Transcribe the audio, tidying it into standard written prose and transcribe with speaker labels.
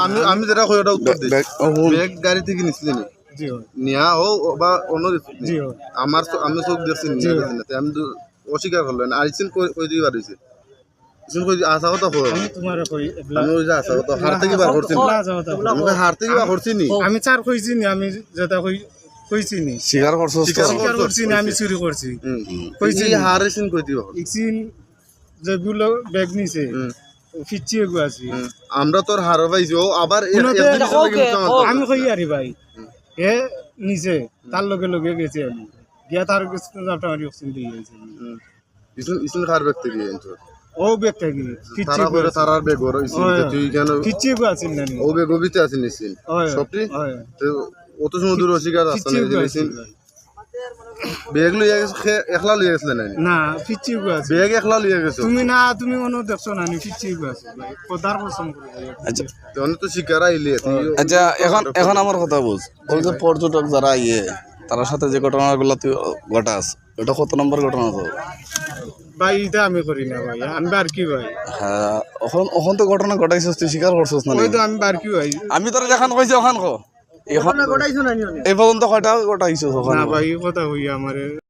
Speaker 1: আমি আমি যেটা কই ওটা উত্তর দিই। ব্যাগ গাড়ি থেকে নিছিলি নি?
Speaker 2: জি হয়
Speaker 1: নিয়া ও বা অন্য
Speaker 2: জি হয়
Speaker 1: আমার আমি চোখ দেখছি নিয়া দেখছি না। আমি তো অস্বীকার করলেন আর ইসিন কই দিবার হইছে ইসিন কই আসা কথা কই
Speaker 2: আমি তোমার কই
Speaker 1: আমি ওই যে আসা কথা হার থেকে বার করছি আমি হার থেকে বার করছি নি
Speaker 2: আমি চার কইছি নি আমি যেটা কইছি নি
Speaker 3: স্বীকার করছো
Speaker 2: স্বীকার করছি না আমি চুরি করছি
Speaker 1: কইছি হার ইসিন কই দিবা
Speaker 2: ইসিন যেগুলো ব্যাগ নিছে ফিচিয়ে গো আছি
Speaker 1: আমরা তোর হার পাইছি ও আবার
Speaker 2: আমি কই আরি ভাই এ নিছে তার লগে লগে গেছে আমি গিয়া তার কাছে যাটা মারি অক্সিজেন দিয়ে গেছে
Speaker 1: ইসিন ইসিন হার ব্যক্তি দিয়ে
Speaker 2: ও ব্যাগ থাকি
Speaker 1: তারা করে তারার বেগ ওর ইসিন তুই কেন
Speaker 2: ফিচিয়ে গো আছি না
Speaker 1: ও বেগ গবিতে আছিস ইসিন সবটি অত সময় দূর অস্বীকার আসছে না ইসিন বেগ লইয়া গেছে একলা লইয়া গেছিল না
Speaker 2: না ফিচিয়ে গো আছি
Speaker 1: বেগ একলা লইয়া গেছে
Speaker 2: তুমি না তুমি মনে দেখছো না নি ফিচিয়ে গো আছি কোদার কসম করে
Speaker 3: আচ্ছা
Speaker 1: তখন তো শিকার আইলে
Speaker 3: আচ্ছা এখন এখন আমার কথা বুঝ ওই যে পর্যটক যারা ইয়ে তার সাথে যে ঘটনাগুলো তুই ঘটাস ওটা কত নম্বর ঘটনা তো
Speaker 2: ভাই এটা আমি করি না ভাই আমি আর কি ভাই
Speaker 3: হ্যাঁ ওখান তো ঘটনা ঘটাইছিস তুই স্বীকার করছিস না
Speaker 2: ওই তো আমি আর কি ভাই
Speaker 3: আমি তোর যেখান কইছি ওখান কো এখন এই পর্যন্ত কয়টা ঘটাইছিস ওখানে
Speaker 2: না ভাই কথা হই আমারে